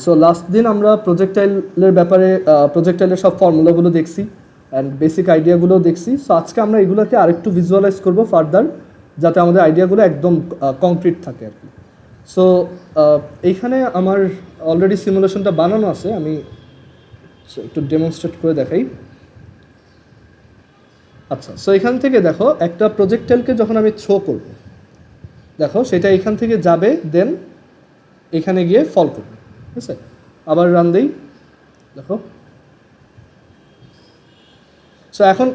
So last দিন আমরা প্রজেক্টাইলের ব্যাপারে প্রজেক্টাইলের সব ফর্মুলাগুলো দেখছি অ্যান্ড বেসিক আইডিয়াগুলোও দেখছি। সো আজকে আমরা এগুলোকে আরেকটু ভিজুয়ালাইজ করবো ফার্দার, যাতে আমাদের আইডিয়াগুলো একদম কংক্রিট থাকে আর কি। সো এইখানে আমার অলরেডি সিমুলেশনটা বানানো আছে, আমি একটু ডেমনস্ট্রেট করে দেখাই। আচ্ছা, সো এখান থেকে দেখো একটা প্রজেক্টাইলকে যখন আমি থ্রো করব, দেখো সেটা এখান থেকে যাবে, দেন এখানে গিয়ে ফল করবে, ঠিক আছে? আবার রান দেই, দেখো। সো এখন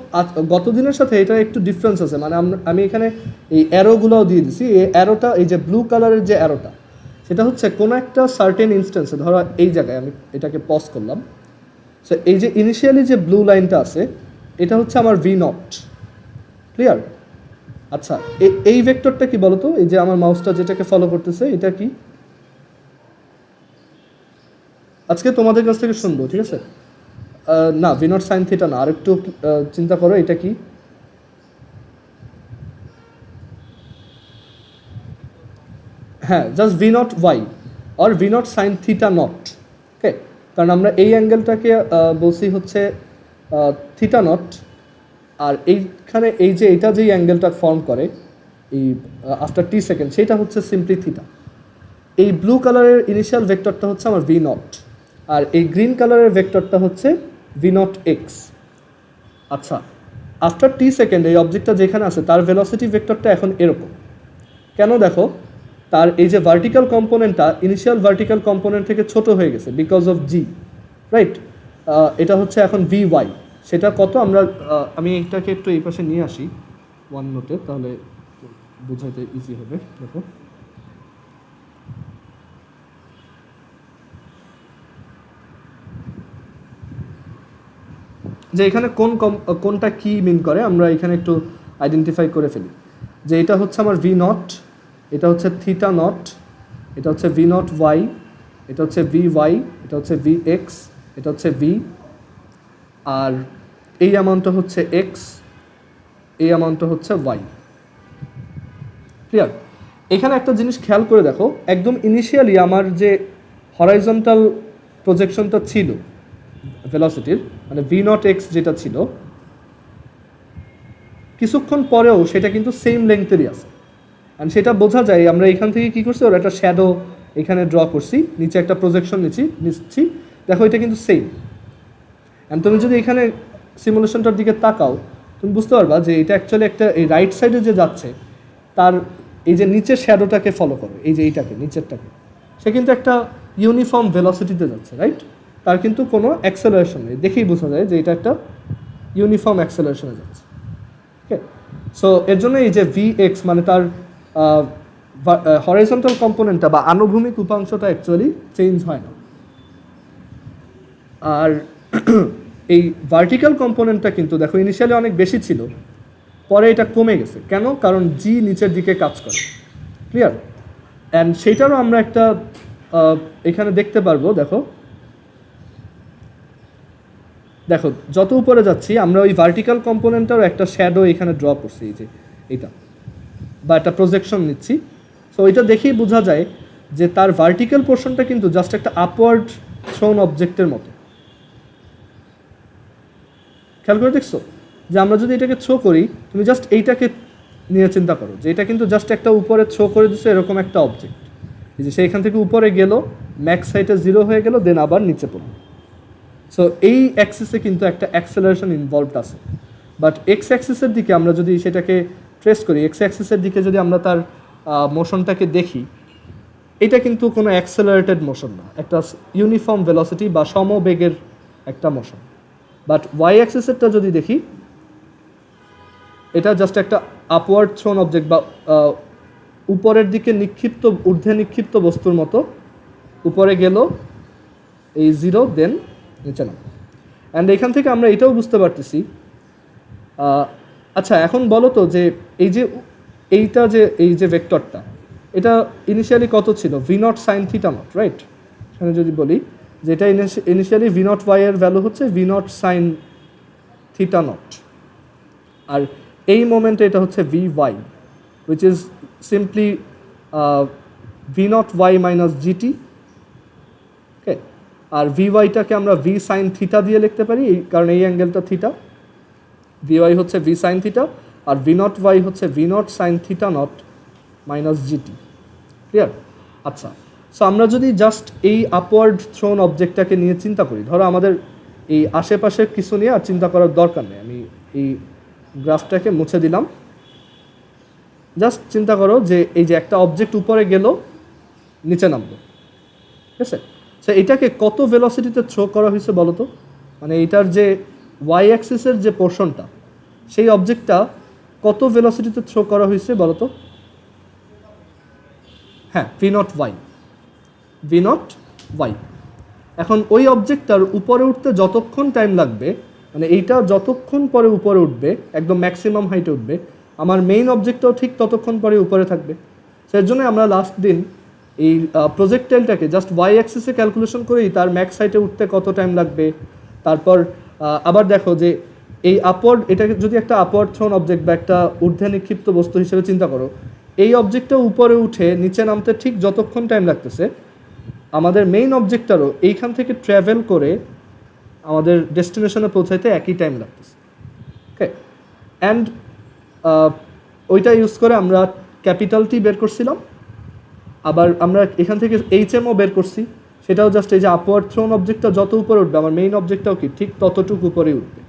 গত দিনের সাথে এটা একটু ডিফারেন্স আছে, মানে আমি এখানে এই অ্যারোগুলোও দিয়ে দিছি। এই অ্যারোটা, এই যে ব্লু কালারের যে অ্যারোটা, সেটা হচ্ছে কোনো একটা সার্টেন ইনস্ট্যান্সে, ধরো এই জায়গায় আমি এটাকে পজ করলাম। সো এই যে ইনিশিয়ালি যে ব্লু লাইনটা আছে, এটা হচ্ছে আমার ভি নট। ক্লিয়ার? আচ্ছা, এই ভেক্টরটা কি বলতো? এই যে আমার মাউসটা যেটাকে ফলো করতেছে, এটা কি? আজকে তোমাদের কাছ থেকে শুনবো, ঠিক আছে? না, ভি নট সাইন থিটা না, আর একটু চিন্তা করো, এটা কি? হ্যাঁ, just V not Y or V not sine theta not. Okay, কারণ আমরা এই অ্যাঙ্গেলটাকে বলছি হচ্ছে থিটা নট, আর এইখানে এই যে এটা যেই অ্যাঙ্গেলটা ফর্ম করে এই আফটার টি সেকেন্ড, সেটা হচ্ছে সিম্পলি থিটা। এই ব্লু কালারের ইনিশিয়াল ভেক্টরটা হচ্ছে আমার ভি নট, আর এই গ্রিন কালারের ভেক্টরটা হচ্ছে ভি নট এক্স। আচ্ছা, আফটার টি সেকেন্ড এই অবজেক্টটা যেখানে আছে তার ভেলোসিটি ভেক্টরটা এখন এরকম। কেন? দেখো, তার এই যে ভার্টিক্যাল কম্পোনেন্টটা ইনিশিয়াল ভার্টিক্যাল কম্পোনেন্ট থেকে ছোট হয়ে গেছে বিকজ অফ জি, রাইট? এটা হচ্ছে এখন ভি ওয়াই। সেটা কত আমরা আমি এটাকে একটু এই পাশে নিয়ে আসি ওয়ান নোটে, তাহলে বোঝাইতে ইজি হবে। দেখো, যে এখানে কোনটা কি মিন করে আমরা এখানে একটু আইডেন্টিফাই করে ফেলি। যে এটা হচ্ছে আমার ভি নট, এটা হচ্ছে থিটা নট, এটা হচ্ছে ভি নট ওয়াই, এটা হচ্ছে ভি ওয়াই, এটা হচ্ছে ভি এক্স, এটা হচ্ছে ভি, আর এই অ্যামাউন্টটা হচ্ছে এক্স, এই অ্যামাউন্টটা হচ্ছে ওয়াই। ক্লিয়ার? এখানে একটা জিনিস খেয়াল করে দেখো, একদম ইনিশিয়ালি আমার যে হরাইজন্টাল প্রজেকশনটা ছিল ভেলোসিটির, মানে ভি নট এক্স যেটা ছিল, কিছুক্ষণ পরেও সেটা কিন্তু সেম লেংথেরই আছে। অ্যান্ড সেটা বোঝা যায়, আমরা এখান থেকে কী করছি, ওর একটা শ্যাডো এখানে ড্র করছি, নিচে একটা প্রজেকশন নিচ্ছি, দেখো এটা কিন্তু সেম। অ্যান্ড তুমি যদি এখানে সিমুলেশনটার দিকে তাকাও, তুমি বুঝতে পারবা যে এটা অ্যাকচুয়ালি একটা, এই রাইট সাইডে যে যাচ্ছে তার এই যে নিচের শ্যাডোটাকে ফলো করো, এই যে এইটাকে, নিচেরটাকে, সে কিন্তু একটা ইউনিফর্ম ভেলোসিটিতে যাচ্ছে, রাইট? তার কিন্তু কোনো অ্যাক্সেলারেশন নেই, দেখেই বোঝা যায় যে এটা একটা ইউনিফর্ম অ্যাক্সেলারেশনে যাচ্ছে। ওকে, সো এর জন্য এই যে ভি এক্স, মানে তার হরাইজন্টাল কম্পোনেন্টটা বা আনুভূমিক উপাংশটা অ্যাকচুয়ালি চেঞ্জ হয় না। আর এই ভার্টিক্যাল কম্পোনেন্টটা কিন্তু দেখো ইনিশিয়ালি অনেক বেশি ছিল, পরে এটা কমে গেছে। কেন? কারণ জি নিচের দিকে কাজ করে। ক্লিয়ার? অ্যান্ড সেইটারও আমরা একটা এখানে দেখতে পারবো। দেখো দেখো যত উপরে যাচ্ছি আমরা ওই ভার্টিক্যাল কম্পোনেন্টটারও একটা শ্যাডো এখানে ড্র করছি, এই যে এইটা, বা একটা প্রজেকশন নিচ্ছি। সো ওইটা দেখেই বোঝা যায় যে তার ভার্টিক্যাল পোর্শনটা কিন্তু জাস্ট একটা আপওয়ার্ড থ্রোন অবজেক্টের মতো। খেয়াল করে দেখছো যে আমরা যদি এটাকে থ্রো করি, তুমি জাস্ট এইটাকে নিয়ে চিন্তা করো যে এটা কিন্তু জাস্ট একটা উপরে থ্রো করে দিচ্ছে এরকম একটা অবজেক্ট, এই যে সেইখান থেকে উপরে গেল, ম্যাক্স হাইটে 0 হয়ে গেল, দেন আবার নিচে পড়লো। সো এই অ্যাক্সিসে কিন্তু একটা অ্যাক্সেলারেশন ইনভলভড আছে। বাট এক্স অ্যাক্সিসের দিকে আমরা যদি সেটাকে ট্রেস করি, এক্স অ্যাক্সিসের দিকে যদি আমরা তার মোশনটাকে দেখি, এটা কিন্তু কোনো অ্যাক্সেলারেটেড মোশন না, একটা ইউনিফর্ম ভেলোসিটি বা সমবেগের একটা মোশন। বাট ওয়াই অ্যাক্সিসেরটা যদি দেখি, এটা জাস্ট একটা আপওয়ার্ড থ্রোন অবজেক্ট বা উপরের দিকে নিক্ষিপ্ত, ঊর্ধ্বে নিক্ষিপ্ত বস্তুর মতো, উপরে গেল এই 0, দেন নিচে নাম। অ্যান্ড এখান থেকে আমরা এটাও বুঝতে পারতেছি। আচ্ছা, এখন বলো তো যে এইটা যে এই যে ভেক্টরটা, এটা ইনিশিয়ালি কত ছিল? V not sine theta not, right? এখানে যদি বলি যে এটা ইনিশিয়ালি ভি নট ওয়াই এর ভ্যালু হচ্ছে V not sine theta not, আর এই মোমেন্টে এটা হচ্ছে V Y, which is simply V not Y minus GT okay, আর ভিওয়াইটাকে আমরা ভি সাইন থিটা দিয়ে লিখতে পারি, কারণ এই অ্যাঙ্গেলটা থিটা। ভিওয়াই হচ্ছে ভি সাইন থিটা, আর ভি নট ওয়াই হচ্ছে V not sine theta not minus GT. Clear? আচ্ছা, সো আমরা যদি জাস্ট এই আপওয়ার্ড থ্রোন অবজেক্টটাকে নিয়ে চিন্তা করি, ধরো আমাদের এই আশেপাশের কিছু নিয়ে আর চিন্তা করার দরকার নেই, আমি এই গ্রাফটাকে মুছে দিলাম। জাস্ট চিন্তা করো যে এই যে একটা অবজেক্ট উপরে গেল, নিচে নামলো, ঠিক আছে? সো এটাকে কত ভেলোসিটিতে থ্রো করা হয়েছে বলো তো? মানে এটার যে ওয়াই অ্যাক্সিসের যে পোর্শনটা, সেই অবজেক্টটা কত ভেলোসিটিতে থ্রো করা হয়েছে বলো তো? হ্যাঁ, V not Y, V not Y. এখন ওই অবজেক্টটার উপরে উঠতে যতক্ষণ টাইম লাগবে, মানে এইটা যতক্ষণ পরে উপরে উঠবে, একদম ম্যাক্সিমাম হাইটে উঠবে, আমার মেইন অবজেক্টটাও ঠিক ততক্ষণ পরে উপরে থাকবে। সেই জন্য আমরা লাস্ট দিন এই প্রজেক্টাইলটাকে জাস্ট ওয়াই অ্যাক্সিসে ক্যালকুলেশন করেই তার ম্যাক্স হাইটে উঠতে কত টাইম লাগবে, তারপর আবার দেখো যে এই আপওয়ার্ড, এটাকে যদি একটা আপওয়ার্ড থ্রোন অবজেক্ট বা একটা ঊর্ধ্বে নিক্ষিপ্ত বস্তু হিসেবে চিন্তা করো, এই অবজেক্টটা উপরে উঠে নিচে নামতে ঠিক যতক্ষণ টাইম লাগতেছে, আমাদের মেইন অবজেক্টটারও এইখান থেকে ট্রাভেল করে আমাদের ডেস্টিনেশনে পৌঁছাইতে একই টাইম লাগতেছে। ওকে, অ্যান্ড ওইটা ইউজ করে আমরা ক্যাপিটাল টি বের করছিলাম, আবার আমরা এখান থেকে এইচএমও বের করছি, সেটাও জাস্ট এই যে আপওয়ার্ড থ্রোন অবজেক্টটা যত উপরে উঠবে, আমার মেইন অবজেক্টটাও কি ঠিক ততটুকু উপরেই উঠবে।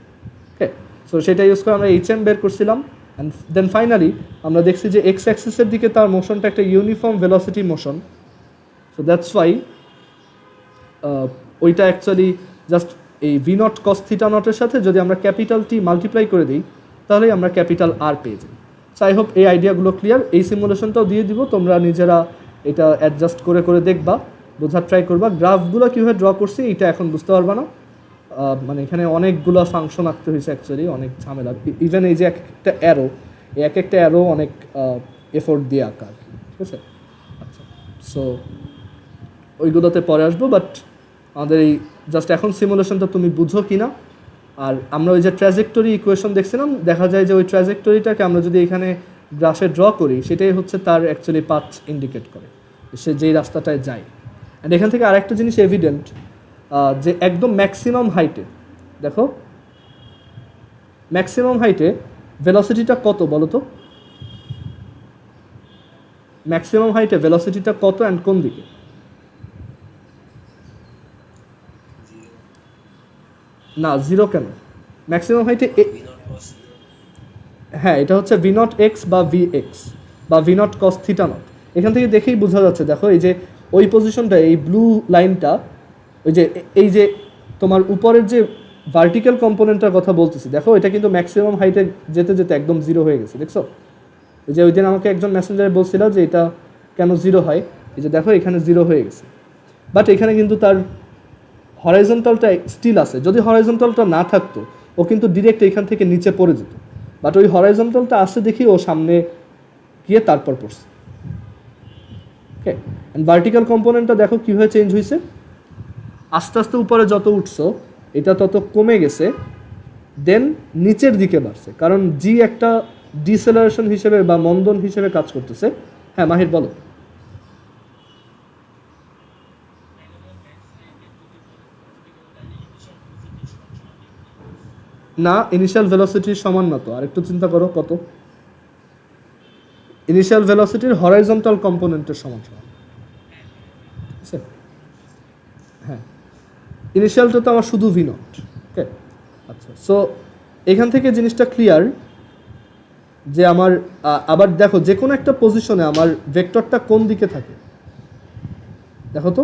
ওকে, সো সেটা ইউজ করে আমরা এইচএম বের করছিলাম, অ্যান্ড দেন ফাইনালি আমরা দেখছি যে এক্স অ্যাক্সিসের দিকে তার মোশনটা একটা uniform velocity motion. So that's why ওইটা অ্যাকচুয়ালি জাস্ট এই ভি নট কস থিটা নটের সাথে যদি আমরা ক্যাপিটাল টি মাল্টিপ্লাই করে দিই, তাহলেই আমরা ক্যাপিটাল আর পেয়ে যাই। সো আই হোপ এই আইডিয়াগুলো ক্লিয়ার। এই সিমুলেশনটাও দিয়ে দিব, তোমরা নিজেরা এটা অ্যাডজাস্ট করে করে দেখবা, বোঝার ট্রাই করবা। গ্রাফগুলো কীভাবে ড্র করছি এটা এখন বুঝতে পারবা না, মানে এখানে অনেকগুলো ফাংশন আঁকতে হয়েছে অ্যাকচুয়ালি, অনেক ঝামেলা। ইভেন এই যে একটা অ্যারো, এই এক একটা অ্যারো অনেক এফোর্ট দিয়ে আঁকা, ঠিক আছে? আচ্ছা, সো ওইগুলোতে পরে আসবো, বাট আমাদের এই জাস্ট এখন সিমুলেশনটা তুমি বুঝো কি না। আর আমরা ওই যে ট্র্যাজেক্টরি ইকুয়েশন দেখছিলাম, দেখা যায় যে ওই ট্র্যাজেক্টরিটাকে আমরা যদি এখানে গ্রাফে ড্র করি, সেটাই হচ্ছে তার অ্যাকচুয়ালি পাথ ইন্ডিকেট করে, সে যেই রাস্তাটায় যায়। অ্যান্ড এখান থেকে আরেকটা জিনিস এভিডেন্ট, যে একদম ম্যাক্সিমাম হাইটে, দেখো ম্যাক্সিমাম হাইটে ভেলোসিটিটা কত বলো তো? ম্যাক্সিমাম হাইটে ভেলোসিটিটা কত অ্যান্ড কোন দিকে? না, জিরো কেন? ম্যাক্সিমাম হাইটে হ্যাঁ, এটা হচ্ছে ভি নট এক্স বা ভি এক্স বা V naught cos theta not. এখান থেকে দেখেই বোঝা যাচ্ছে, দেখো এই যে ওই পজিশনটা, এই ব্লু লাইনটা, ওই যে এই যে তোমার উপরের যে ভার্টিক্যাল কম্পোনেন্টটার কথা বলতেছি, দেখো এটা কিন্তু ম্যাক্সিমাম হাইটে যেতে যেতে একদম জিরো হয়ে গেছে, দেখছো? ওই যে ওই দিন আমাকে একজন মেসেঞ্জারে বলছিল যে এটা কেন জিরো হয়, এই যে দেখো এখানে জিরো হয়ে গেছে, বাট এখানে কিন্তু তার হরাইজন্টালটা স্টিল আছে। যদি হরাইজন্টালটা না থাকতো, ও কিন্তু ডিরেক্ট এখান থেকে নিচে পড়ে যেত, বাট ওই হরাইজন্টালটা আসে দেখি ও সামনে গিয়ে তারপর পড়ছে। ওকে, অ্যান্ড ভার্টিক্যাল কম্পোনেন্টটা দেখো কীভাবে চেঞ্জ হয়েছে, আস্তে আস্তে উপরে যত উঠছো এটা তত কমে গেছে, দেন নিচের দিকে বাড়ছে, কারণ জি একটা ডিসেলারেশন হিসেবে বা মন্দন হিসেবে কাজ করতেছে। হ্যাঁ মাহির বলো। না, ইনিশিয়াল ভেলোসিটির সমান না তো, আরেকটু চিন্তা করো কত। ইনিশিয়াল ভেলোসিটির হরাইজন্টাল কম্পোনেন্টের সমান সমান, ঠিক আছে? হ্যাঁ, ইনিশিয়ালটা তো আমার শুধু ভি নট। ওকে, আচ্ছা, সো এখান থেকে জিনিসটা ক্লিয়ার যে আমার আবার দেখো যে কোনো একটা পজিশনে আমার ভেক্টরটা কোন দিকে থাকে, দেখো তো,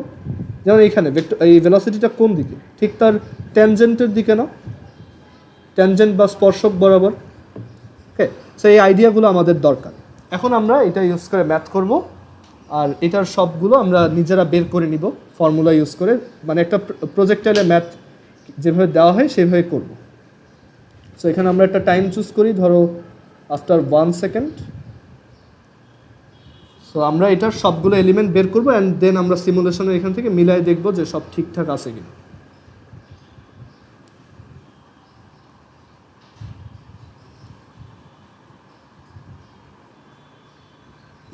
যেমন এইখানে ভেক্টর, এই ভেলোসিটিটা কোন দিকে, ঠিক তার ট্যানজেন্টের দিকে না, ট্যানজেন্ট বা স্পর্শক বরাবর। ওকে, সো এই আইডিয়াগুলো আমাদের দরকার। এখন আমরা এটা ইউজ করে ম্যাথ করব, আর এটার সবগুলো আমরা নিজেরা বের করে নিব ফর্মুলা ইউজ করে, মানে একটা প্রজেক্টাইলে ম্যাথ যেভাবে দেওয়া হয় সেভাবে করব। সো এখানে আমরা একটা টাইম চুজ করি, ধরো আফটার 1 সেকেন্ড। সো আমরা এটার সবগুলো এলিমেন্ট বের করবো, অ্যান্ড দেন আমরা সিমুলেশনের এখান থেকে মিলাই দেখবো যে সব ঠিকঠাক আছে কিনা।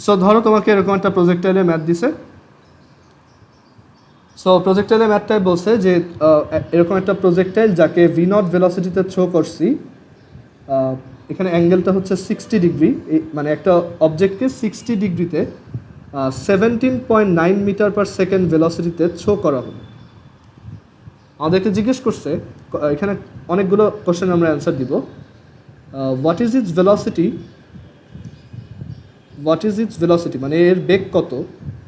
সো ধরো তোমাকে এরকম একটা প্রজেক্টাইলে ম্যাথ দিছে, সো প্রজেক্টাইলের ম্যাথটাই বলছে যে এরকম একটা প্রজেক্টাইল যাকে ভি নট ভেলোসিটিতে থ্রো করছি, এখানে অ্যাঙ্গেলটা হচ্ছে 60 ডিগ্রি, মানে একটা অবজেক্টকে 60 ডিগ্রিতে 17.9 মিটার পার সেকেন্ড ভেলোসিটিতে থ্রো করা হলো। আমাদেরকে জিজ্ঞেস করছে, এখানে অনেকগুলো কোশ্চেন আমরা অ্যান্সার দিব। হোয়াট ইজ ইটস ভেলোসিটি, মানে এর বেগ কত,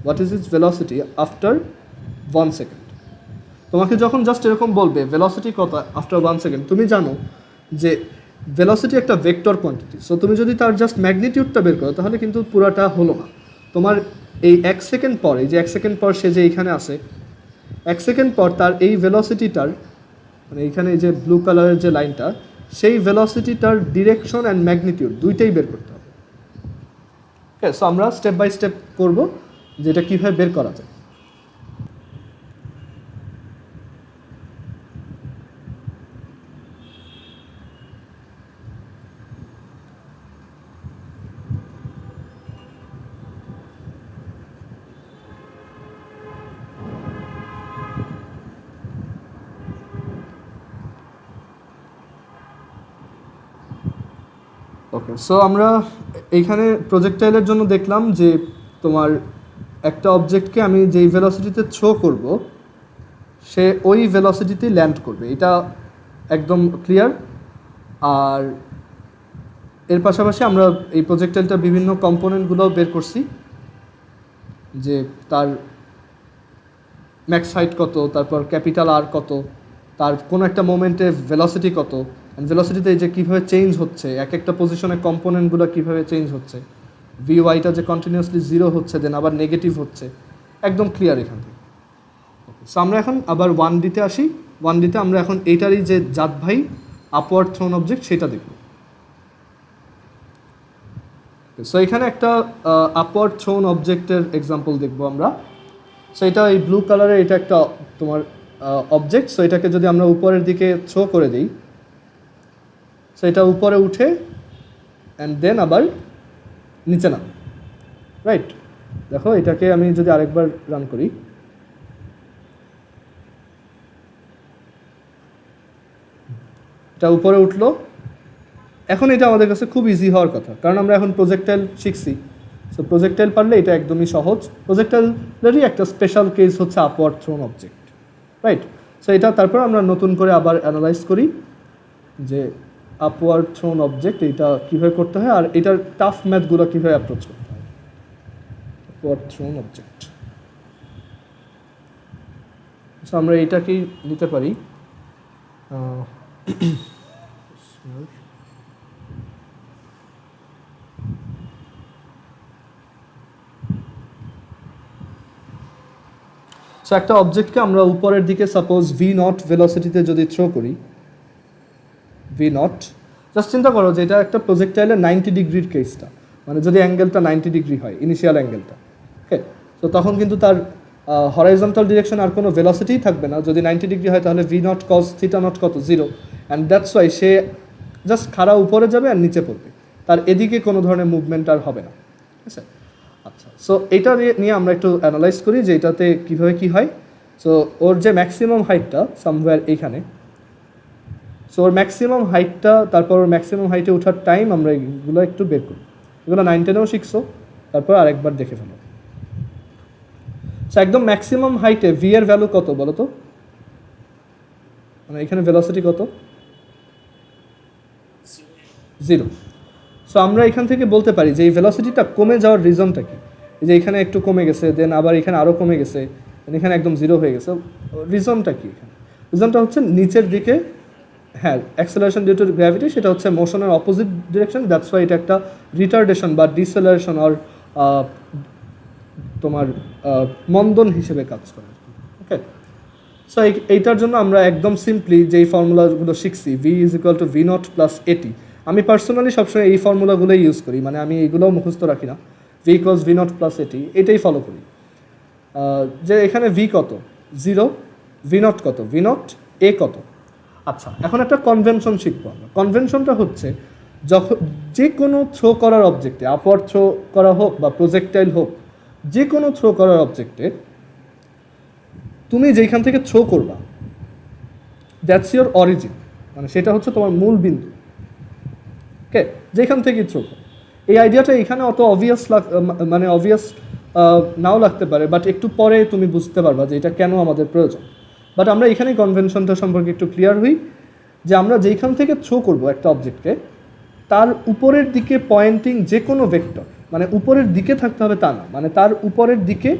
what is it's velocity after 1 second. তোমাকে যখন জাস্ট এরকম বলবে ভেলোসিটি কত আফটার 1 সেকেন্ড, তুমি জানো যে ভেলোসিটি একটা ভেক্টর কোয়ান্টিটি। সো তুমি যদি তার জাস্ট ম্যাগনিটিউডটা বের করো তাহলে কিন্তু পুরাটা হলো না। তোমার এই 1 সেকেন্ড পর, এই যে 1 সেকেন্ড পর সে যে এইখানে আসে, 1 সেকেন্ড পর তার এই ভেলোসিটিটার, মানে এইখানে এই যে ব্লু কালারের যে লাইনটা, সেই ভেলোসিটিটার ডিরেকশন অ্যান্ড ম্যাগনিটিউড দুইটাই বের করতে হবে। ওকে, সো আমরা স্টেপ বাই স্টেপ করবো যে এটা কীভাবে বের করা যায়। ওকে, সো আমরা এইখানে প্রজেক্টাইলের জন্য দেখলাম যে তোমার একটা অবজেক্টকে আমি যেই ভেলোসিটিতে থ্রো করব সে ওই ভেলোসিটিতে ল্যান্ড করবে, এটা একদম ক্লিয়ার। আর এর পাশাপাশি আমরা এই প্রজেক্টাইলটার বিভিন্ন কম্পোনেন্টগুলো বের করছি, যে তার ম্যাক্স হাইট কত, তারপর ক্যাপিটাল আর কত, তার কোনো একটা মোমেন্টে ভেলোসিটি কত, ভেলোসিটিতে এই যে কীভাবে চেঞ্জ হচ্ছে, এক একটা পজিশনে কম্পোনেন্টগুলো কীভাবে চেঞ্জ হচ্ছে, ভি ওয়াইটা যে কন্টিনিউয়াসলি 0 হচ্ছে দেন আবার নেগেটিভ হচ্ছে, একদম ক্লিয়ার এখান থেকে। সো আমরা এখন আবার 1Dতে আসি। 1Dতে আমরা এখন এইটারই যে জাত ভাই আপওয়ার্ড থ্রোন অবজেক্ট সেটা দেখব। সো এখানে একটা আপওয়ার্ড থ্রোন অবজেক্টের এক্সাম্পল দেখব আমরা। সো এটা এই ব্লু কালারের, এটা একটা তোমার অবজেক্ট। সো এটাকে যদি আমরা উপরের দিকে থ্রো করে দিই, সো এটা উপরে উঠে অ্যান্ড দেন আবার নিচে নামে, রাইট? দেখো এটাকে আমি যদি আরেকবার রান করি, এটা উপরে উঠলো। এখন এটা আমাদের কাছে খুব ইজি হওয়ার কথা, কারণ আমরা এখন প্রজেক্টাইল শিখছি। সো প্রজেক্টাইল পারলে এটা একদমই সহজ। প্রজেক্টাইলেরই একটা স্পেশাল কেস হচ্ছে upward thrown object, right? So এটা তারপর আমরা নতুন করে আবার অ্যানালাইজ করি যে আপওয়ার্ড থ্রোন অবজেক্ট এটা কীভাবে করতে হয় আর এটার টাফ ম্যাথগুলো কীভাবে অ্যাপ্রোচ করতে হয়। আপওয়ার্ড থ্রোন অবজেক্ট, সো আমরা এইটাকেই নিতে পারি। সো একটা অবজেক্টকে আমরা উপরের দিকে সাপোজ V0 ভেলোসিটিতে যদি থ্রো করি, V0, জাস্ট চিন্তা করো যে এটা একটা প্রজেক্টাইলের 90 ডিগ্রির কেসটা, মানে যদি অ্যাঙ্গেলটা 90 ডিগ্রি হয় ইনিশিয়াল অ্যাঙ্গেলটা, ওকে, তো তখন কিন্তু তার হরাইজন্টাল ডিরেকশন আর কোনো ভেলোসিটিই থাকবে না। যদি 90 ডিগ্রি হয় তাহলে V0 cos θ0 কত, 0, and that's why say just খাড়া উপরে যাবে আর নিচে পড়বে, তার এদিকে কোনো ধরনের মুভমেন্ট আর হবে না, ঠিক আছে? আচ্ছা, সো এটা নিয়ে আমরা একটু অ্যানালাইজ করি যে এটাতে কীভাবে কী হয়। সো ওর যে ম্যাক্সিমাম হাইটটা সামওয়্যার এইখানে, সো ওর ম্যাক্সিমাম হাইটটা, তারপর ওর ম্যাক্সিমাম হাইটে ওঠার টাইম আমরা এগুলো একটু বের করি। এগুলো 9-10-এও শিখছো, তারপর আরেকবার দেখে ফেলো। সো একদম ম্যাক্সিমাম হাইটে ভি এর ভ্যালু কত বলো তো? মানে এখানে ভেলোসিটি কত? 0। সো আমরা এখান থেকে বলতে পারি যে এই ভেলোসিটিটা কমে যাওয়ার রিজনটা কি? যে এখানে একটু কমে গেছে, দেন আবার এখানে আরও কমে গেছে, এখানে একদম 0 হয়ে গেছে। রিজনটা কি এখানে? রিজনটা হচ্ছে নিচের দিকে, হ্যাঁ, অ্যাক্সেলারেশন ডিউ টু গ্র্যাভিটি, সেটা হচ্ছে মোশনের অপোজিট ডিরেকশন। দ্যাটস ওয়াই এটা একটা রিটার্ডেশন বা ডিসেলারেশন আর তোমার মন্দন হিসেবে কাজ করে, ওকে। সো এইটার জন্য আমরা একদম সিম্পলি যেই ফর্মুলাগুলো শিখছি, V=V0 + AT, আমি পার্সোনালি সবসময় এই ফর্মুলাগুলোই ইউজ করি, মানে আমি এইগুলোও মুখস্থ রাখি না। V=V0 + AT এটাই ফলো করি। যে এখানে V কত, 0, V0 কত, V0, A কত। আচ্ছা, এখন একটা কনভেনশন শিখবো আমরা। কনভেনশনটা হচ্ছে যখন যে কোনো থ্রো করার অবজেক্টে, আপওয়ার্ড থ্রো করা হোক বা প্রজেক্টাইল হোক, যে কোনো থ্রো করার অবজেক্টে তুমি যেখান থেকে থ্রো করবা দ্যাটস ইয়োর অরিজিন, মানে সেটা হচ্ছে তোমার মূল বিন্দু। ওকে, যেখান থেকে থ্রো করো। এই আইডিয়াটা এখানে অত অবভিয়াস মানে অবভিয়াস নাও লাগতে পারে, বাট একটু পরে তুমি বুঝতে পারবা যে এটা কেন আমাদের প্রয়োজন। বাট আমরা এখানেই কনভেনশনটা সম্পর্কে একটু ক্লিয়ার হই যে আমরা যেখান থেকে থ্রো করব একটা অবজেক্টকে, তার উপরের দিকে পয়েন্টিং যে কোনো ভেক্টর, মানে উপরের দিকে থাকতে হবে তা না, মানে তার উপরের দিকে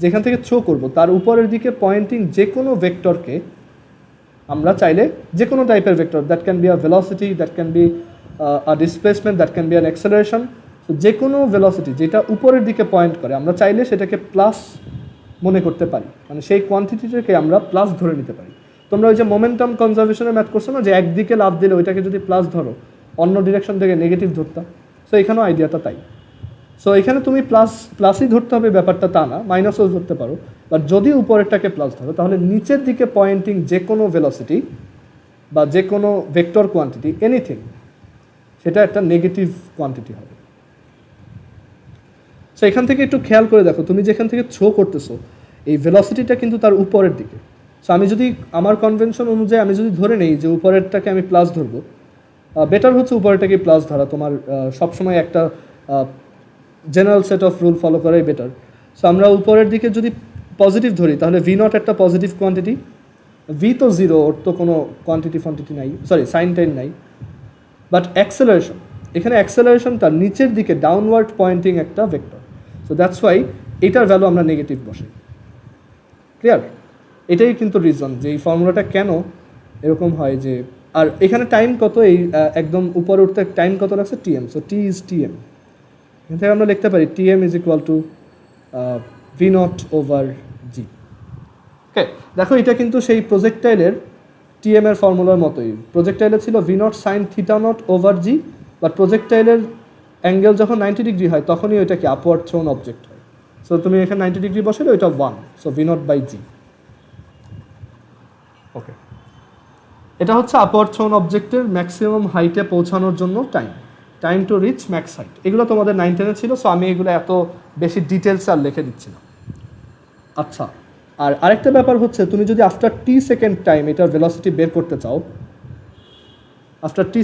যেখান থেকে থ্রো করব তার উপরের দিকে পয়েন্টিং যে কোনো ভেক্টরকে আমরা চাইলে যে কোনো টাইপের vector, that can be a velocity, that can be a displacement, that can be an acceleration, তো যে কোনো ভেলোসিটি যেটা উপরের দিকে পয়েন্ট করে আমরা চাইলে সেটাকে প্লাস মনে করতে পারি, মানে সেই কোয়ান্টিটিটাকে আমরা প্লাস ধরে নিতে পারি। তোমরা ওই যে মোমেন্টাম কনজারভেশনের ম্যাথ করছো না, যে একদিকে লাভ দিলে ওইটাকে যদি প্লাস ধরো অন্য ডিরেকশন থেকে নেগেটিভ ধরতাম, সো এখানেও আইডিয়াটা তাই। সো এখানে তুমি প্লাসই ধরতে হবে ব্যাপারটা তা না, মাইনাসও ধরতে পারো, বাট যদি উপরেরটাকে প্লাস ধরো তাহলে নিচের দিকে পয়েন্টিং যে কোনো ভেলোসিটি বা যে কোনো ভেক্টর কোয়ান্টিটি এনিথিং, সেটা একটা নেগেটিভ কোয়ান্টিটি হবে। সো এখান থেকে একটু খেয়াল করে দেখো, তুমি যেখান থেকে থ্রো করতেছো এই ভেলোসিটিটা কিন্তু তার উপরের দিকে। সো আমি যদি আমার কনভেনশন অনুযায়ী আমি যদি ধরে নেই যে উপরেরটাকে আমি প্লাস ধরবো, বেটার হচ্ছে উপরেরটাকে প্লাস ধরা, তোমার সবসময় একটা general set of rule follow করাই বেটার। সো আমরা উপরের দিকে যদি পজিটিভ ধরি তাহলে ভি নট একটা পজিটিভ কোয়ান্টিটি, ভি তো জিরো, ওর তো কোনো কোয়ান্টিটি নাই, সরি সাইন টাইন নাই। বাট অ্যাক্সেলারেশন, এখানে অ্যাক্সেলারেশনটা নিচের দিকে ডাউনওয়ার্ড পয়েন্টিং একটা ভেক্টর, সো দ্যাটস ওয়াই এটার ভ্যালু আমরা নেগেটিভ বসাই। ক্লিয়ার? এটাই কিন্তু রিজন যে এই ফর্মুলাটা কেন এরকম হয়। যে আর এখানে টাইম কত, এই একদম উপরে উঠতে টাইম কত লাগছে, TM, so T is TM. এখান থেকে আমরা লিখতে পারি TM is equal to V naught over G. Okay, দেখো এটা কিন্তু সেই প্রজেক্টাইলের টিএম এর ফর্মুলার মতোই। প্রজেক্টাইলে ছিল V not sine theta not over G, but প্রজেক্টাইলের অ্যাঙ্গেল যখন 90 ডিগ্রি হয় তখনই ওইটাকে আপওয়ার্ড থ্রোন অবজেক্ট হয়। সো তুমি এখানে 90 ডিগ্রি বসালে ওইটা 1, so V not by G. Okay, এটা হচ্ছে আপওয়ার্ড থ্রোন অবজেক্টের ম্যাক্সিমাম হাইটে পৌঁছানোর জন্য time to reach max height. এগুলো তোমাদের 9, 10-এ ছিল, সো আমি এগুলো এত বেশি ডিটেলস আর লিখে দিচ্ছি না। আচ্ছা, আর আরেকটা ব্যাপার হচ্ছে তুমি যদি আফটার টি সেকেন্ড টাইম এটার ভেলোসিটি বের করতে চাও, after T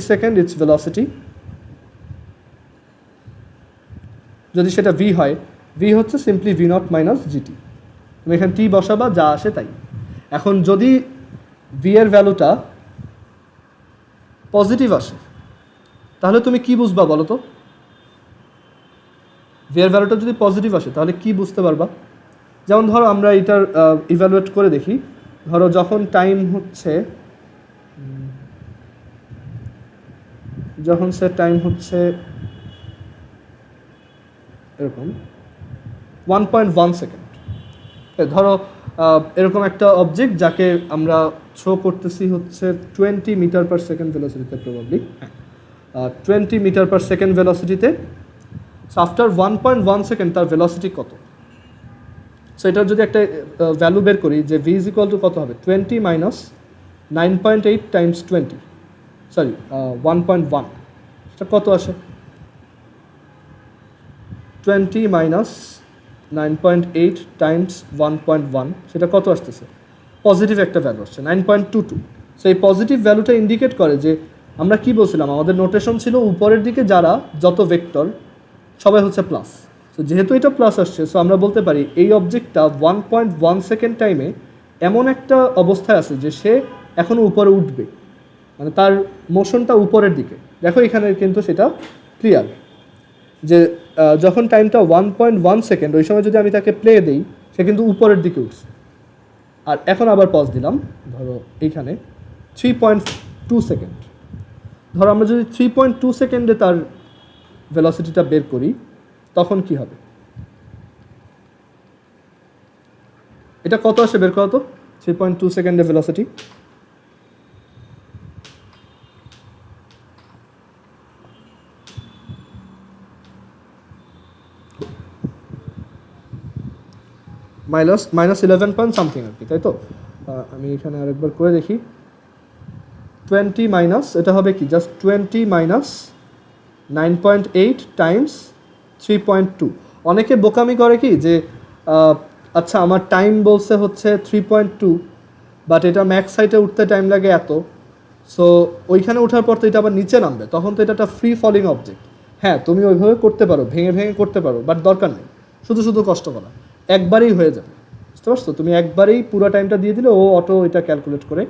second it's velocity, যদি সেটা ভি হয়, ভি হচ্ছে simply V naught minus GT. তুমি এখানে টি বসাবা, যা আসে তাই। এখন যদি ভি এর ভ্যালুটা পজিটিভ আসে তাহলে তুমি কি বুঝবা বলো তো? ভি এর ভ্যালুটা যদি পজিটিভ আসে তাহলে কি বুঝতে পারবা? যেমন ধরো আমরা এটার ইভ্যালুয়েট করে দেখি। ধরো যখন টাইম হচ্ছে, যখন সে টাইম হচ্ছে এরকম 1.1 সেকেন্ড, ধরো এরকম একটা অবজেক্ট যাকে আমরা থ্রো করতেছি হচ্ছে 20 মিটার পার সেকেন্ড ভেলোসিটিতে, প্রবাবলি 20 মিটার পার সেকেন্ড ভেলোসিটিতে। সো আফটার 1.1 সেকেন্ড তার ভেলোসিটি কত? সো এটার যদি একটা ভ্যালু বের করি যে ভি ইজ ইকুয়াল টু কত হবে, 20 মাইনাস 9.8 টাইমস 20, সরি 1.1, সেটা কত আসে? 20 মাইনাস 9.8 টাইমস 1.1, সেটা কত আসতেছে? পজিটিভ একটা ভ্যালু আসছে 9.22। সো এই পজিটিভ ভ্যালুটা ইন্ডিকেট করে যে আমরা কি বলছিলাম, আমাদের নোটেশন ছিল উপরের দিকে যারা যত ভেক্টর সবাই হচ্ছে প্লাস। সো যেহেতু এটা প্লাস আসছে, সো আমরা বলতে পারি এই অবজেক্টটা 1.1 সেকেন্ড টাইমে এমন একটা অবস্থায় আছে যে সে এখনও উপরে উঠবে, মানে তার মোশনটা উপরের দিকে। দেখো এখানে কিন্তু সেটা ক্লিয়ার যে যখন টাইমটা 1.1 সেকেন্ড, ওই সময় যদি আমি তাকে প্লে দিই সে কিন্তু উপরের দিকে উঠছে। আর এখন আবার পজ দিলাম, ধরো এইখানে 3.2 সেকেন্ড। ধরো আমরা যদি 3.2 সেকেন্ডে তার ভেলোসিটিটা বের করি তখন কি হবে? এটা কত আসে বের করা তো? 3.2 সেকেন্ডের ভেলোসিটি মাইনাস 11 পয়েন্ট সামথিং আর কি, তাই তো? আমি এখানে আরেকবার করে দেখি। 20 মাইনাস, এটা হবে কি, জাস্ট 20 মাইনাস 9.8 টাইমস 3.2, অনেকে বোকামি করে কি যে আচ্ছা আমার টাইম বলছে হচ্ছে 3.2, বাট এটা ম্যাক্স হাইটে উঠতে টাইম লাগে এত, সো ওইখানে ওঠার পর তো এটা আবার নিচে নামবে, তখন তো এটা একটা ফ্রি ফলিং অবজেক্ট। হ্যাঁ তুমি ওইভাবে করতে পারো, ভেঙে ভেঙে করতে পারো, বাট দরকার নেই শুধু শুধু কষ্ট করা, একবারেই হয়ে যাবে। বুঝতে পারছো? তুমি একবারেই পুরো টাইমটা দিয়ে দিলে ও অটো এটা ক্যালকুলেট করে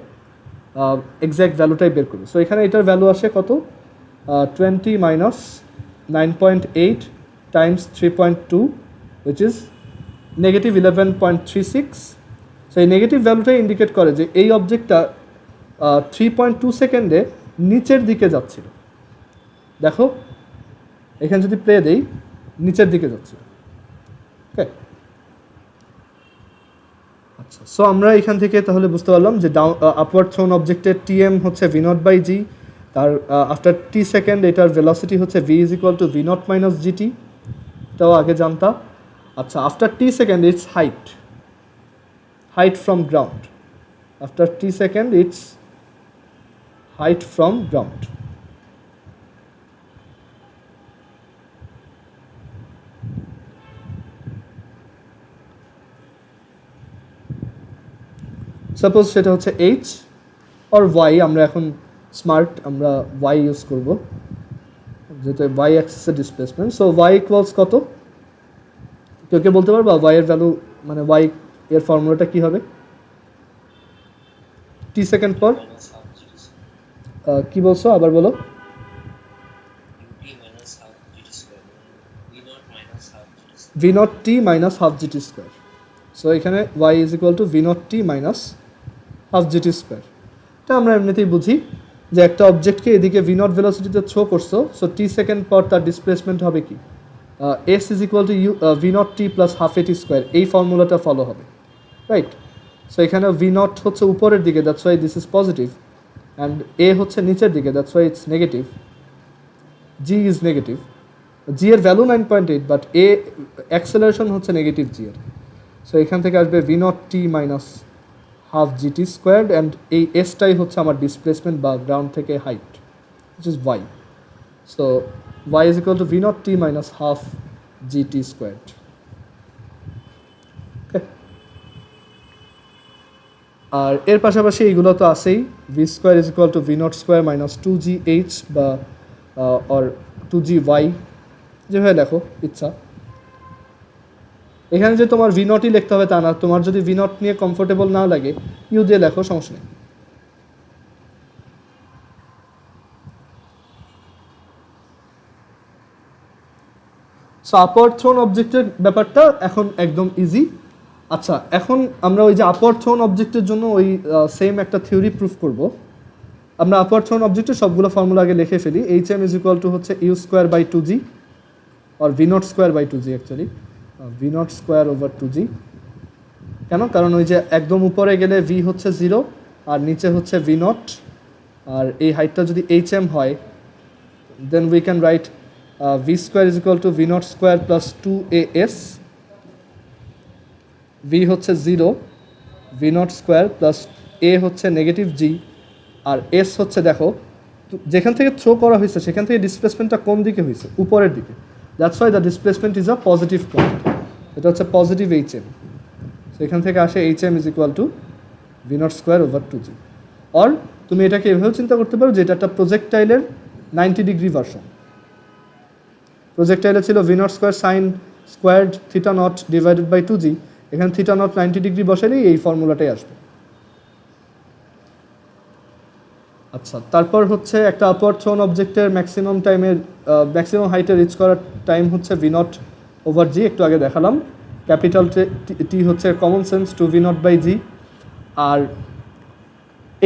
এক্স্যাক্ট ভ্যালুটাই বের করবে। সো এখানে এটার ভ্যালু আসে কত, 20 minus 9.8 Times 3.2 which is negative 11.36। So এই নেগেটিভ ভ্যালুটাই ইন্ডিকেট করে যে এই অবজেক্টটা 3.2 সেকেন্ডে নিচের দিকে যাচ্ছিল। দেখো এখানে যদি প্লে দেই, নিচের দিকে যাচ্ছিল। ওকে, আচ্ছা, সো আমরা এখান থেকে তাহলে বুঝতে পারলাম যে আপওয়ার্ড থ্রোন অবজেক্টের টিএম হচ্ছে ভি নট বাই জি, তার আফটার টি সেকেন্ড এটার ভেলোসিটি হচ্ছে V is equal to V naught minus GT, এটাও আগে জানতাম। আচ্ছা, after T second it's height from ground, after T second it's height from ground. Suppose সেটা হচ্ছে এইচ অর ওয়াই, আমরা এখন স্মার্ট, আমরা ওয়াই ইউজ করব যেহেতু ওয়াই অ্যাক্সিসের ডিসপ্লেসমেন্ট। সো ওয়াই ইকুয়ালস কত, কেউ কে বলতে পারবা ওয়াই এর ভ্যালু, মানে ওয়াই এর ফর্মুলাটা কি হবে টি সেকেন্ড পর? কি বলছো আবার বলো? V naught t minus half gt square. So এখানে y is equal to V naught t minus half gt square. এটা আমরা এমনিতেই বুঝি যে একটা অবজেক্টকে এদিকে ভি নট ভেলোসিটিতে থ্রো করছো, সো টি সেকেন্ড পর তার ডিসপ্লেসমেন্ট হবে কি, s is equal to u v naught t plus half a t square, এই ফর্মুলাটা ফলো হবে, রাইট? সো এখানে ভি নট হচ্ছে উপরের দিকে, that's why this is positive, and a হচ্ছে নিচের দিকে, that's why it's negative, g is negative, g এর ভ্যালু 9.8, বাট এ অ্যাক্সেলারেশন হচ্ছে নেগেটিভ জি এর। সো এখান থেকে আসবে v naught t minus half gt squared, and এই এসটাই হচ্ছে আমার ডিসপ্লেসমেন্ট বা গ্রাউন্ড থেকে height, which is y. So y is equal to v naught t minus half gt squared. Okay. আর এর পাশাপাশি এইগুলো তো আছেই, v square is equal to v naught square minus 2gh বা or 2gy, যেভাবে লেখো ইচ্ছা। এখানে যে তোমার ভি নটই লিখতে হবে তা না, তোমার যদি ভি নট নিয়ে কমফোর্টেবল না লাগে ইউ দিয়ে লেখো, সমস্যা নেই। সো আপওয়ার্ড থ্রোন অবজেক্টের ব্যাপারটা এখন একদম ইজি। আচ্ছা, এখন আমরা ওই যে আপওয়ার্ড থ্রোন অবজেক্টের জন্য ওই সেম একটা থিওরি প্রুফ করব। আমরা আপওয়ার্ড থ্রোন অবজেক্টের সবগুলো ফর্মুলা আগে লিখে ফেলি। H M is equal to হচ্ছে u square by two g, আর V naught square by two g, actually v naught square over two g. কেন? কারণ ওই যে একদম উপরে গেলে ভি হচ্ছে 0 আর নিচে হচ্ছে ভি নট, আর এই হাইটটা যদি এইচ এম হয় then we can write V square is equal to V naught square plus 2as, V হচ্ছে 0, V naught square plus A হচ্ছে নেগেটিভ জি, আর এস হচ্ছে দেখো যেখান থেকে থ্রো করা হয়েছে সেখান থেকে ডিসপ্লেসমেন্টটা কোন দিকে হয়েছে, উপরের দিকে, that's why the displacement is a positive point, এটা হচ্ছে পজিটিভ এইচ এম। সো এখান থেকে আসে H M is equal to V naught square over two G. Or তুমি এটাকে এভাবেও চিন্তা করতে পারো যে এটা একটা প্রজেক্টাইলের 90 ডিগ্রি ভার্সন। প্রজেক্টাইলে ছিল V naught square sine squared theta naught divided by two g, এখানে থিটা নট 90 ডিগ্রি বসালেই এই ফর্মুলাটাই আসবে। আচ্ছা, তারপর হচ্ছে একটা আপওয়ার্ড থ্রোন অবজেক্টের ম্যাক্সিমাম টাইমের ম্যাক্সিমাম হাইটে রিচ করার টাইম হচ্ছে ভি নট ওভার জি, একটু আগে দেখালাম। ক্যাপিটাল টি হচ্ছে common sense to V naught by g, আর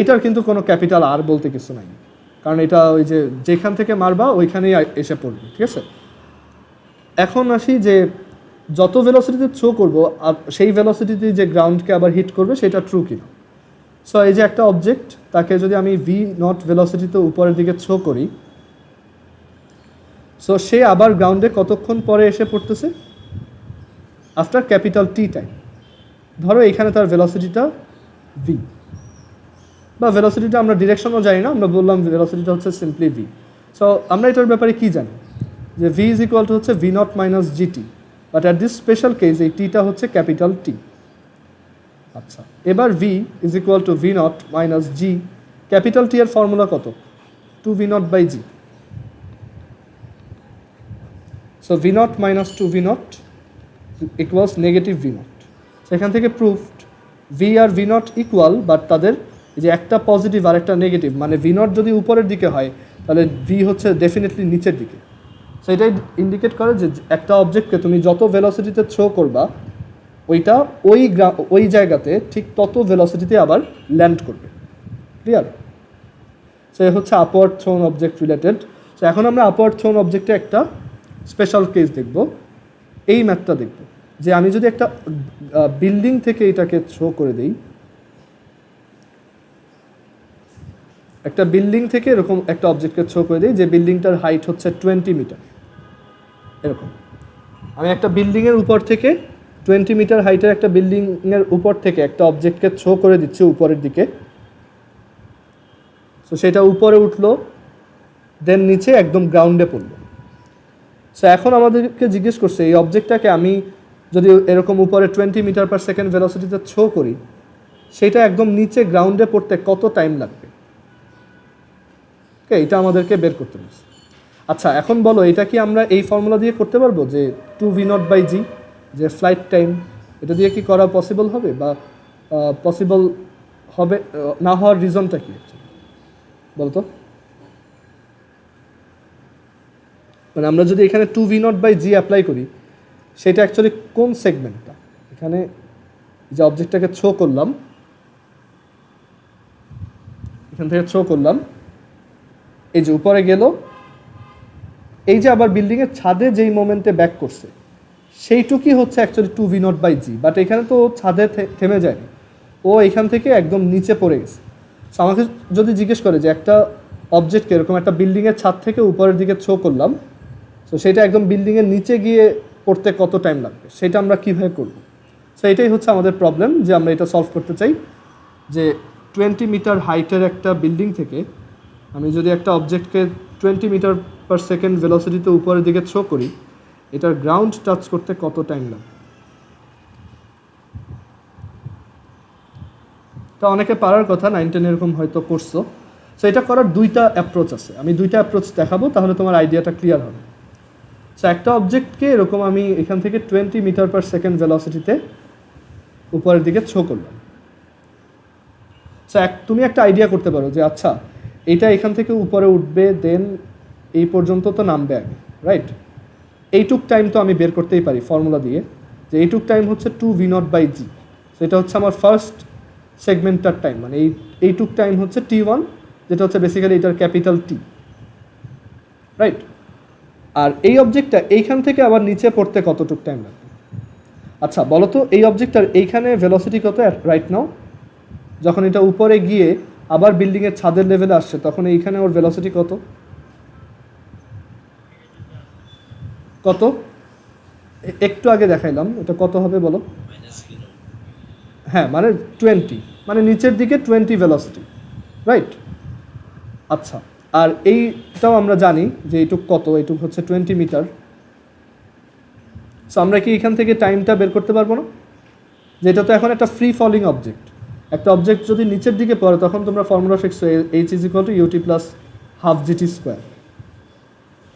এটার কিন্তু কোনো ক্যাপিটাল আর বলতে কিছু নাই, কারণ এটা ওই যে যেখান থেকে মারবা ওইখানেই এসে পড়বে, ঠিক আছে? এখন আসি যে যত ভেলোসিটিতে থ্রো করবো আর সেই ভেলোসিটিতে যে গ্রাউন্ডকে আবার হিট করবে সেটা ট্রু কিনা। সো এই যে একটা অবজেক্ট, তাকে যদি আমি ভি নট ভেলোসিটিতে উপরের দিকে থ্রো করি, সো সে আবার গ্রাউন্ডে কতক্ষণ পরে এসে পড়তেছে, আফটার ক্যাপিটাল টি টাইম। ধরো এখানে তার ভেলোসিটিটা ভি, বা ভেলোসিটিটা আমরা ডিরেকশনও জানি না, আমরা বললাম ভেলোসিটিটা হচ্ছে সিম্পলি ভি। সো আমরা এটার ব্যাপারে কি জানি যে ভি ইজ ইকুয়াল টু হচ্ছে V naught minus G T, but at this special case এই টিটা হচ্ছে ক্যাপিটাল টি। আচ্ছা, এবার V is equal to V naught minus G. Capital T এর ফর্মুলা কত? Two V naught by G. So V naught minus two V naught equals negative V naught. সেখান থেকে proofed V আর V naught equal, but তাদের যে একটা positive আর একটা negative, মানে ভি নট যদি উপরের দিকে হয় তাহলে ভি হচ্ছে ডেফিনেটলি নিচের দিকে। সো এটাই ইন্ডিকেট করে যে একটা অবজেক্টকে তুমি যত ভেলোসিটিতে থ্রো করবা ওইটা ওই জায়গাতে ঠিক তত ভেলোসিটিতে আবার ল্যান্ড করবে। ক্লিয়ার? সো এ হচ্ছে upward thrown object related. So এখন আমরা আপওয়ার্ড থ্রোন অবজেক্টে একটা স্পেশাল কেস দেখব, এই ম্যাথটা দেখব যে আমি যদি একটা বিল্ডিং থেকে এটাকে থ্রো করে দিই, একটা বিল্ডিং থেকে এরকম একটা অবজেক্টকে থ্রো করে দিই যে বিল্ডিংটার হাইট হচ্ছে 20 মিটার। এরকম আমি একটা বিল্ডিংয়ের উপর থেকে 20 মিটার হাইটের একটা বিল্ডিংয়ের উপর থেকে একটা অবজেক্টকে থ্রো করে দিচ্ছি উপরের দিকে। সো সেটা উপরে উঠলো, দেন নিচে একদম গ্রাউন্ডে পড়লো। সো এখন আমাদেরকে জিজ্ঞেস করছে এই অবজেক্টটাকে আমি যদি এরকম উপরে 20 মিটার পার সেকেন্ড ভেলোসিটিতে থ্রো করি, সেটা একদম নিচে গ্রাউন্ডে পড়তে কত টাইম লাগবে। ওকে, এটা আমাদেরকে বের করতে বলছে। আচ্ছা, এখন বলো এটা কি আমরা এই ফর্মুলা দিয়ে করতে পারবো যে টু ভি নট বাই জি, যে ফ্লাইট টাইম, এটা দিয়ে কি করা পসিবল হবে, বা পসিবল হবে না হওয়ার রিজনটা কি বলতো? মানে আমরা যদি এখানে two V naught by G apply করি, সেটা অ্যাকচুয়ালি কোন সেগমেন্টটা? এখানে যে অবজেক্টটাকে থ্রো করলাম, এখান থেকে থ্রো করলাম, এই যে উপরে গেল, এই যে আবার বিল্ডিংয়ের ছাদে যেই মোমেন্টে ব্যাক করছে সেইটুকুই হচ্ছে actually two V naught by G. But এখানে তো ছাদে থেমে যায়নি, ও এখান থেকে একদম নিচে পড়ে গেছে। সো আমাকে যদি জিজ্ঞেস করে যে একটা অবজেক্টকে এরকম একটা বিল্ডিংয়ের ছাদ থেকে উপরের দিকে থ্রো করলাম, সো সেটা একদম বিল্ডিংয়ের নিচে গিয়ে পড়তে কত টাইম লাগবে, সেটা আমরা কীভাবে করব? সো এটাই হচ্ছে আমাদের প্রবলেম, যে আমরা এটা সলভ করতে চাই যে 20 মিটার হাইটের একটা বিল্ডিং থেকে আমি যদি একটা অবজেক্টকে 20 মিটার পার সেকেন্ড ভেলোসিটিতে উপরের দিকে থ্রো করি, এটার গ্রাউন্ড টাচ করতে কত টাইম লাগবে। তা অনেকে পারার কথা, 9-10 এরকম হয়তো করছো। সো এটা করার দুইটা অ্যাপ্রোচ আছে, আমি দুইটা অ্যাপ্রোচ দেখাবো, তাহলে তোমার আইডিয়াটা ক্লিয়ার হবে। সো একটা অবজেক্টকে এরকম আমি এখান থেকে 20 মিটার পার সেকেন্ড ভেলোসিটিতে উপরের দিকে থ্রো করলাম। সো তুমি একটা আইডিয়া করতে পারো যে আচ্ছা এটা এখান থেকে উপরে উঠবে, দেন এই পর্যন্ত তো নামবে আগে, রাইট? এইটুক টাইম তো আমি বের করতেই পারি ফর্মুলা দিয়ে, যে এইটুক টাইম হচ্ছে টু ভি নট বাই জি। সেটা হচ্ছে আমার ফার্স্ট সেগমেন্টটার টাইম, মানে এইটুক টাইম হচ্ছে T1, যেটা হচ্ছে বেসিক্যালি এটার ক্যাপিটাল টি, রাইট? আর এই অবজেক্টটা এইখান থেকে আবার নিচে পড়তে কতটুক টাইম লাগবে? আচ্ছা বলো তো, এই অবজেক্টটার এইখানে ভেলোসিটি কত রাইট নাও? যখন এটা উপরে গিয়ে আবার বিল্ডিংয়ের ছাদের লেভেলে আসছে, তখন এইখানে ওর ভেলোসিটি কত? কত? একটু আগে দেখাইলাম, এটা কত হবে বলো? হ্যাঁ, মানে 20, মানে নিচের দিকে 20 ভেলোসিটি, রাইট? আচ্ছা, আর এইটাও আমরা জানি যে এইটুক কত, এইটুক হচ্ছে 20 মিটার। সো আমরা কি এখান থেকে টাইমটা বের করতে পারবো না? যেটা তো এখন একটা ফ্রি ফলিং অবজেক্ট, একটা অবজেক্ট যদি নিচের দিকে পড়ে তখন তোমরা ফর্মুলা শিখছো H = UT + ½ GT²,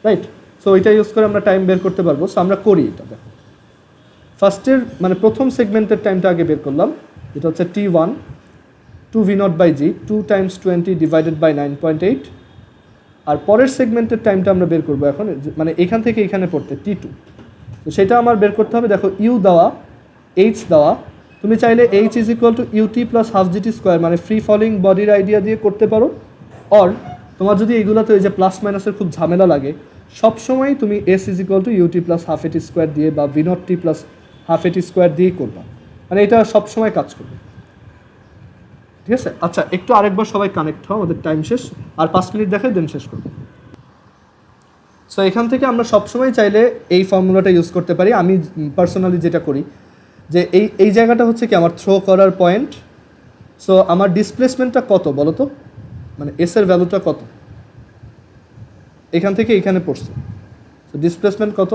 right? So ওইটা ইউজ করে আমরা টাইম বের করতে পারবো। সো আমরা করি এটা। দেখো, ফার্স্টের মানে প্রথম সেগমেন্টের টাইমটা আগে বের করলাম, যেটা হচ্ছে T1 2 V0 by G, 2 × 20 divided by 9.8। আর পরের সেগমেন্টের টাইমটা আমরা বের করবো এখন, মানে এখান থেকে এখানে পড়তে T2। তো সেটা আমার বের করতে হবে। দেখো ইউ দেওয়া, এইচ দেওয়া, তুমি চাইলে H = UT + ½ GT², মানে ফ্রি ফলিং বডির আইডিয়া দিয়ে করতে পারো। অর তোমার যদি এইগুলোতে ওই যে প্লাস মাইনাসের খুব ঝামেলা লাগে, সবসময় তুমি S = UT + ½ AT² দিয়ে বা V0T + ½ AT² দিয়েই করবা, মানে এটা সবসময় কাজ করবে। ঠিক আছে? আচ্ছা, একটু আরেকবার সবাই কানেক্ট হও, আমাদের টাইম শেষ, আর 5 মিনিট দেখাই দেন শেষ করবো। সো এখান থেকে আমরা সবসময় চাইলে এই ফর্মুলাটা ইউজ করতে পারি। আমি পার্সোনালি যেটা করি যে এই জায়গাটা হচ্ছে কি আমার থ্রো করার পয়েন্ট। সো আমার ডিসপ্লেসমেন্টটা কত বলো তো, মানে এস এর ভ্যালুটা কত? এখান থেকে এখানে পড়ছে, সো ডিসপ্লেসমেন্ট কত?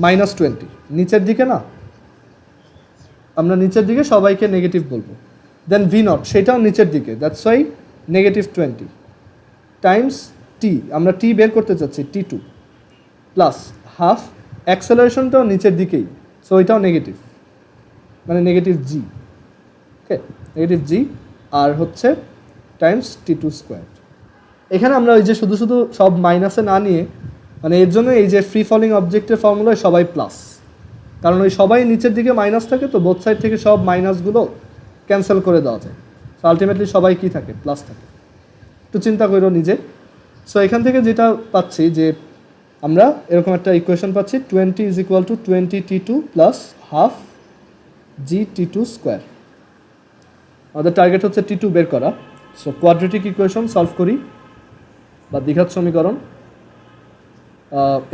-20 নিচের দিকে না, আমরা নিচের দিকে সবাইকে নেগেটিভ বলবো। দেন V0 সেটাও নিচের দিকে, দ্যাটস ওয়াই -20 টাইমস টি, আমরা টি বের করতে চাচ্ছি T2 প্লাস হাফ, অ্যাক্সেলারেশনটাও নিচের দিকেই, সো এটাও নেগেটিভ, মানে -g, ওকে, -g আর হচ্ছে টাইমস T2 স্কোয়ার। এখানে আমরা ওই যে শুধু শুধু সব মাইনাসে না নিয়ে, মানে এর জন্য এই যে ফ্রি ফলিং অবজেক্টের ফর্মুলায় সবাই প্লাস, কারণ ওই সবাই নিচের দিকে মাইনাস থাকে, তো বোথ সাইড থেকে সব মাইনাসগুলো ক্যান্সেল করে দেওয়া যায়, সো আলটিমেটলি সবাই কী থাকে, প্লাস থাকে। একটু চিন্তা করো নিজে। সো এখান থেকে যেটা পাচ্ছি যে আমরা এরকম একটা ইকুয়েশন পাচ্ছি, 20 = 20 T2 প্লাস হাফ জি T2 স্কোয়ার। আমাদের টার্গেট হচ্ছে T2 বের করা। সো কোয়াড্রেটিক ইকুয়েশন সলভ করি বা দ্বিঘাত সমীকরণ।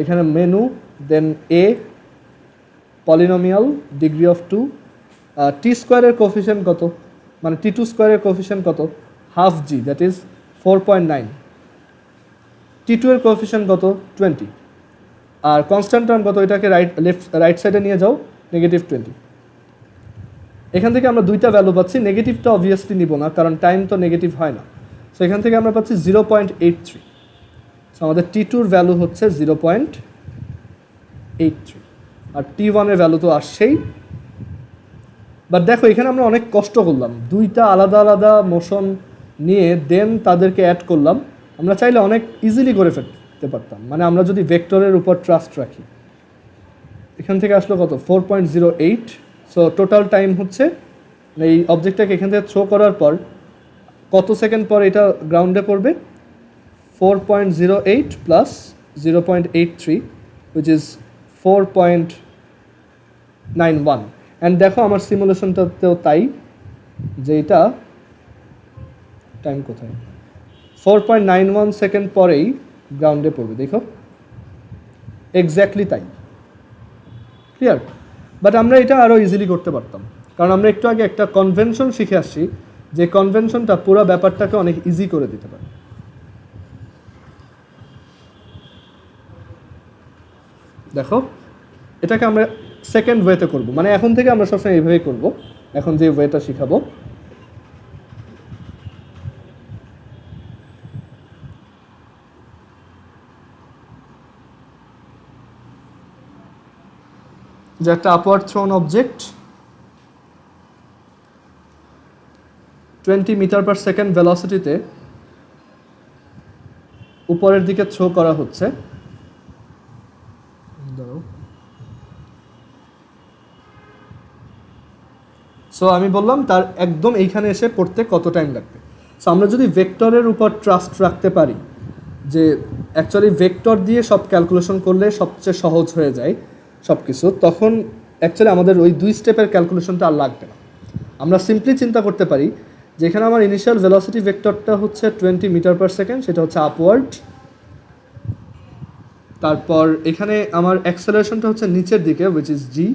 এখানে মেনু, then a polynomial degree of 2, T স্কোয়ারের কোফিশিয়েন্ট কত, মানে T2 স্কোয়ারের কোফিশিয়েন্ট কত, half G, that is 4.9, T2 এর কোফিশিয়েন্ট কত 20, আর কনস্ট্যান্ট টার্ম কত, এটাকে রাইট সাইডে নিয়ে যাও, -20। এখান থেকে আমরা দুইটা ভ্যালু পাচ্ছি, নেগেটিভটা অবভিয়াসলি নিব না কারণ টাইম তো নেগেটিভ হয় না, সো এখান থেকে আমরা পাচ্ছি 0.83, সো আমাদের T2-র ভ্যালু হচ্ছে 0.83, আর T1 এর ভ্যালু তো আসছেই। বাট দেখো এখানে আমরা অনেক কষ্ট করলাম, দুইটা আলাদা আলাদা মোশন নিয়ে দেন তাদেরকে অ্যাড করলাম। আমরা চাইলে অনেক ইজিলি করে ফেলতে পারতাম, মানে আমরা যদি ভেক্টরের উপর ট্রাস্ট রাখি। এখান থেকে আসলো কত, 4.08, সো টোটাল টাইম হচ্ছে এই অবজেক্টটাকে এখান থেকে থ্রো করার পর কত সেকেন্ড পর এটা গ্রাউন্ডে পড়বে, 4.08 প্লাস 0.83 which is 4.91, অ্যান্ড দেখো আমার সিমুলেশনটাতেও তাই, যে এটা টাইম কোথায়, 4.91 সেকেন্ড পরেই গ্রাউন্ডে পড়বে, দেখো এক্স্যাক্টলি তাই, ক্লিয়ার। বাট আমরা এটা আরও ইজিলি করতে পারতাম, কারণ আমরা একটু আগে একটা কনভেনশন শিখে আসছি, যে কনভেনশনটা পুরো ব্যাপারটাকে অনেক ইজি করে দিতে পারে। দেখো এটাকে আমরা সেকেন্ড ওয়েতে করব, মানে এখন থেকে আমরা সবসময় এইভাবেই করব, এখন যে ওয়েটা শিখাবো। যে একটা আপওয়ার্ড থ্রোন অবজেক্ট 20 মিটার/সেকেন্ড ভেলোসিটিতে উপরের দিকে থ্রো করা হচ্ছে, সো আমি বললাম তার একদম এইখানে এসে পড়তে কত টাইম লাগবে। সো আমরা যদি ভেক্টরের উপর ট্রাস্ট রাখতে পারি, যে অ্যাকচুয়ালি ভেক্টর দিয়ে সব ক্যালকুলেশন করলে সবচেয়ে সহজ হয়ে যায় সব কিছু, তখন অ্যাকচুয়ালি আমাদের ওই 2 স্টেপের ক্যালকুলেশনটা আর লাগবে না। আমরা সিম্পলি চিন্তা করতে পারি, যেখানে আমার ইনিশিয়াল ভেলোসিটি ভেক্টরটা হচ্ছে 20 মিটার/সেকেন্ড, সেটা হচ্ছে আপওয়ার্ড, তারপর এখানে আমার অ্যাক্সেলারেশনটা হচ্ছে নিচের দিকে উইচ ইজ জি।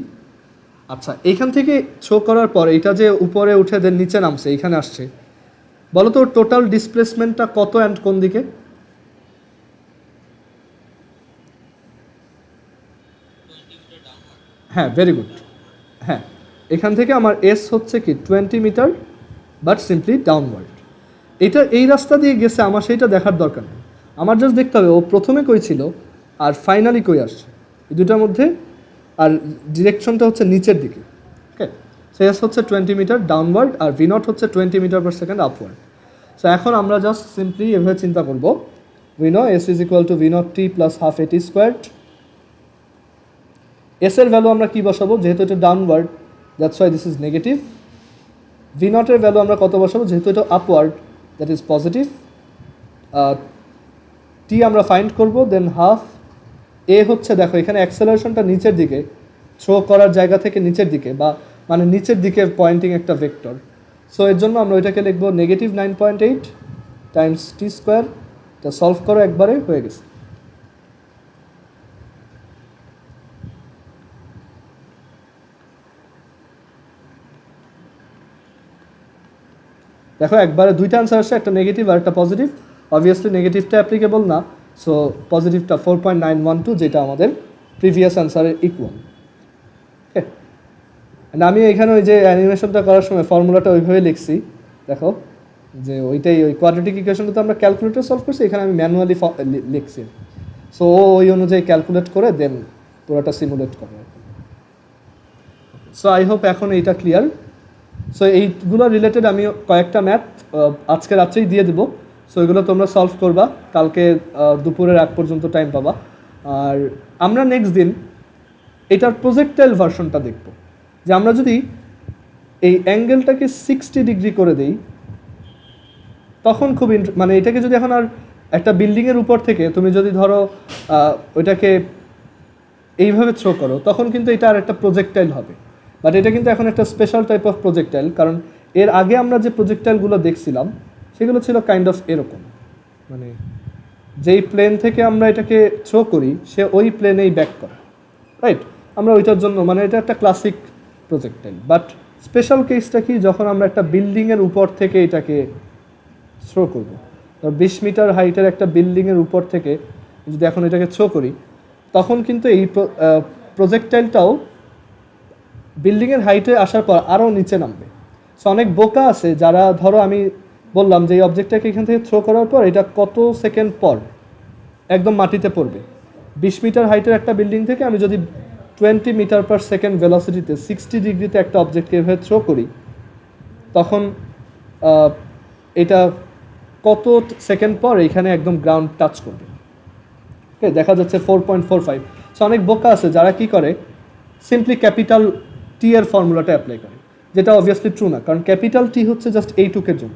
আচ্ছা, এইখান থেকে থ্রো করার পর এটা যে উপরে উঠে দেন নিচে নামছে, এইখানে আসছে, বলো তো টোটাল ডিসপ্লেসমেন্টটা কত অ্যান্ড কোন দিকে? হ্যাঁ, ভেরি গুড। হ্যাঁ, এখান থেকে আমার এস হচ্ছে কি 20 মিটার, বাট সিম্পলি ডাউনওয়ার্ড। এটা এই রাস্তা দিয়ে গেছে, আমার সেইটা দেখার দরকার নেই, আমার জাস্ট দেখতে হবে ও প্রথমে কই ছিল আর ফাইনালি কই আসছে, এই দুটার মধ্যে, আর ডিরেকশনটা হচ্ছে নিচের দিকে। ওকে, সো এস হচ্ছে 20 মিটার ডাউনওয়ার্ড, আর V0 হচ্ছে 20 মিটার/সেকেন্ড আপওয়ার্ড। সো এখন আমরা জাস্ট সিম্পলি এভাবে চিন্তা করব, we know S is equal two V0t plus half AT squared. S এর ভ্যালু আমরা কি বসাবো, যেহেতু এটা downward, that's why this is negative. V0 এর ভ্যালু আমরা কত বসাবো, যেহেতু এটা আপওয়ার্ড, দ্যাট ইজ পজিটিভ। টি আমরা ফাইন্ড করব, দেন হাফ। এ হচ্ছে, দেখো এখানে অ্যাক্সেলারেশনটা নিচের দিকে, থ্রো করার জায়গা থেকে নিচের দিকে, বা মানে নিচের দিকে পয়েন্টিং একটা ভেক্টর, সো এর জন্য আমরা ওইটাকে লিখবো -9.8 টাইমস টি স্কোয়ার। এটা সলভ করো, একবারে হয়ে গেছে। দেখো একবারে দুইটা আনসার আসছে, একটা নেগেটিভ আর একটা পজিটিভ। অবভিয়াসলি নেগেটিভটা অ্যাপ্লিকেবল না, সো পজিটিভটা 4.912, যেটা আমাদের প্রিভিয়াস অ্যান্সারের ইকুয়াল। ওকে, আমি এখানে ওই যে অ্যানিমেশনটা করার সময় ফর্মুলাটা ওইভাবে লিখছি, দেখো যে ওইটাই ওই কোয়াড্রেটিক ইকুয়েশনটা তো আমরা ক্যালকুলেটর সলভ করছি, এখানে আমি ম্যানুয়ালি লিখছি। সো ওই অনুযায়ী ক্যালকুলেট করে দেন পুরোটা সিমুলেট করে। সো আই হোপ এখন এইটা ক্লিয়ার। সো এইগুলো রিলেটেড আমি কয়েকটা ম্যাথ আজকে রাত্রেই দিয়ে দেবো। সো এগুলো তোমরা সলভ করবা, কালকে দুপুরের আগ পর্যন্ত টাইম পাবা। আর আমরা নেক্সট দিন এটার প্রজেক্টাইল ভার্সনটা দেখব, যে আমরা যদি এই অ্যাঙ্গেলটাকে 60 ডিগ্রি করে দেই তখন খুব মানে এটাকে যদি এখন আর একটা বিল্ডিংয়ের উপর থেকে তুমি যদি ধরো ওইটাকে এইভাবে থ্রো করো, তখন কিন্তু এটা আর একটা প্রজেক্টাইল হবে। বাট এটা কিন্তু এখন একটা স্পেশাল টাইপ অফ প্রজেক্টাইল, কারণ এর আগে আমরা যে প্রজেক্টাইলগুলো দেখছিলাম সেগুলো ছিল কাইন্ড অফ এরকম, মানে যেই প্লেন থেকে আমরা এটাকে থ্রো করি সে ওই প্লেনেই ব্যাক করে, রাইট? আমরা ওইটার জন্য মানে এটা একটা ক্লাসিক প্রজেক্টাইল। বাট স্পেশাল কেসটা কি, যখন আমরা একটা বিল্ডিংয়ের উপর থেকে এটাকে থ্রো করবো, 20 মিটার হাইটের একটা বিল্ডিংয়ের উপর থেকে যদি এখন এটাকে থ্রো করি, তখন কিন্তু এই প্রজেক্টাইলটাও বিল্ডিংয়ের হাইটে আসার পর আরও নিচে নামবে। সো অনেক বোকা আছে যারা, ধরো আমি বললাম যে এই অবজেক্টটাকে এখান থেকে থ্রো করার পর এটা কত সেকেন্ড পর একদম মাটিতে পড়বে। 20 মিটার হাইটের একটা বিল্ডিং থেকে আমি যদি 20 মিটার পার সেকেন্ড ভেলোসিটিতে 60 ডিগ্রিতে একটা অবজেক্টকে এভাবে থ্রো করি, তখন এটা কত সেকেন্ড পর এখানে একদম গ্রাউন্ড টাচ করবে। ওকে, দেখা যাচ্ছে 4.45। সো অনেক বোকা আছে যারা কি করে, সিম্পলি ক্যাপিটাল টি এর ফর্মুলাটা অ্যাপ্লাই করে, যেটা অবভিয়াসলি ট্রু না, কারণ ক্যাপিটাল টি হচ্ছে জাস্ট এইটুকের জন্য,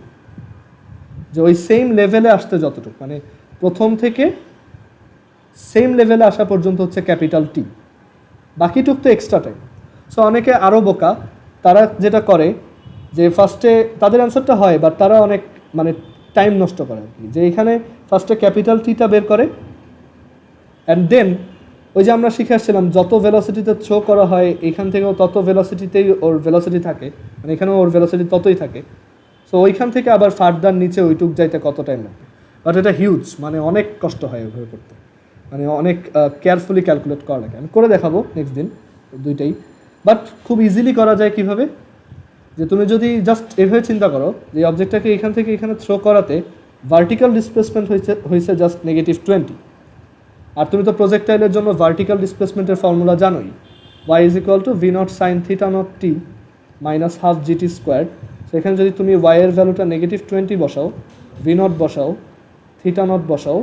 যে ওই সেম লেভেলে আসতে যতটুকু, মানে প্রথম থেকে সেম লেভেলে আসা পর্যন্ত হচ্ছে ক্যাপিটাল টি, বাকিটুক তো এক্সট্রা টাইম। সো অনেকে আরও বোকা, তারা যেটা করে যে ফার্স্টে তাদের অ্যান্সারটা হয়, বাট তারা অনেক মানে টাইম নষ্ট করে আর কি, যে এখানে ফার্স্টে ক্যাপিটাল টিটা বের করে, অ্যান্ড দেন ওই যে আমরা শিখে আসছিলাম যত ভেলোসিটিতে থ্রো করা হয় এখান থেকেও তত ভেলোসিটিতেই ওর ভেলোসিটি থাকে, মানে এখানেও ওর ভেলোসিটি ততই থাকে। সো ওইখান থেকে আবার ফার্দার নিচে ওইটুক যাইতে কত টাইম লাগবে। বাট এটা হিউজ, মানে অনেক কষ্ট হয় ওইভাবে করতে, মানে অনেক কেয়ারফুলি ক্যালকুলেট করা লাগে। আমি করে দেখাবো নেক্সট দিন দুইটাই। বাট খুব ইজিলি করা যায় কিভাবে, যে তুমি যদি জাস্ট এভাবে চিন্তা করো যে অবজেক্টটাকে এখান থেকে এখানে থ্রো করাতে ভার্টিক্যাল ডিসপ্লেসমেন্ট হয়েছে জাস্ট -20, আর তুমি তো প্রজেক্টাইলের জন্য ভার্টিক্যাল ডিসপ্লেসমেন্টের ফর্মুলা জানোই, y = v0 sin θ0 t -12 gt²। সেখানে যদি তুমি y এর ভ্যালুটা -20 বসাও, v0 বসাও, θ0 বসাও,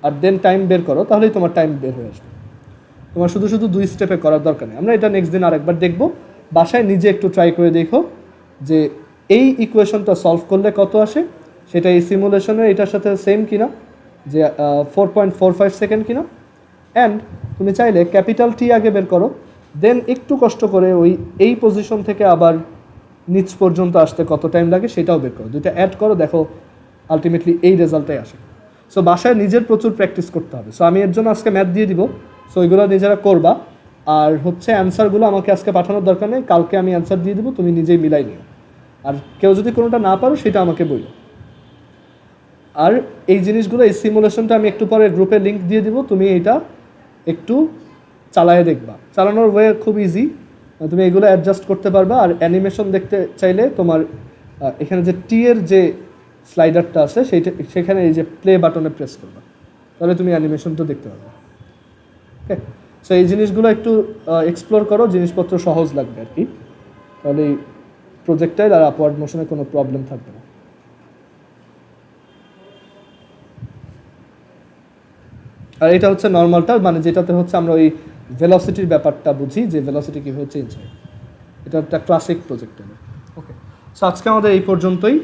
আর দেন টাইম বের করো, তাহলেই তোমার টাইম বের হয়ে আসবে। তোমার শুধু শুধু 2 স্টেপে করার দরকার নেই। আমরা এটা নেক্সট দিন আরেকবার দেখবো, বাসায় নিজে একটু ট্রাই করে দেখো যে এই ইকুয়েশনটা সলভ করলে কত আসে, সেটা এই সিমুলেশনের এটার সাথে সেম কিনা, যে 4.45 সেকেন্ড কিনা। অ্যান্ড তুমি চাইলে ক্যাপিটাল টি আগে বের করো, দেন একটু কষ্ট করে ওই এই পজিশন থেকে আবার নিচ পর্যন্ত আসতে কত টাইম লাগে সেটাও বের করো, দুইটা অ্যাড করো, দেখো আলটিমেটলি এই রেজাল্টটাই আসে। সো বাসায় নিজের প্রচুর প্র্যাকটিস করতে হবে। সো আমি এর জন্য আজকে ম্যাথ দিয়ে দিব, সো ওইগুলো নিজেরা করবা। আর হচ্ছে অ্যান্সারগুলো আমাকে আজকে পাঠানোর দরকার নেই, কালকে আমি অ্যান্সার দিয়ে দেবো, তুমি নিজেই মিলাই নিও। আর কেউ যদি কোনোটা না পারো সেটা আমাকে বলো। আর এই জিনিসগুলো, এই সিমুলেশনটা আমি একটু পরে গ্রুপে লিঙ্ক দিয়ে দিব, তুমি এইটা একটু চালায়ে দেখবা। চালানোর ওয়ে খুব ইজি, তুমি এগুলো অ্যাডজাস্ট করতে পারবা। আর অ্যানিমেশন দেখতে চাইলে তোমার এখানে যে টি এর যে স্লাইডারটা আছে সেখানে এই যে প্লে বাটনে প্রেস করবা, তাহলে তুমি অ্যানিমেশনটা দেখতে পারবে। ওকে, সো এই জিনিসগুলো একটু এক্সপ্লোর করো, জিনিসপত্র সহজ লাগবে আর কি, তাহলে এই প্রজেক্টাইল আর আপওয়ার্ড মোশনে কোনো প্রবলেম থাকবে না। আর এটা হচ্ছে নর্মালটা, মানে যেটাতে হচ্ছে আমরা ওই ভেলোসিটির ব্যাপারটা বুঝি, যে ভেলোসিটি কীভাবে চেঞ্জ হয়। এটা একটা ক্লাসিক প্রজেক্টাইল। ওকে, সো আজকে আমাদের এই পর্যন্তই।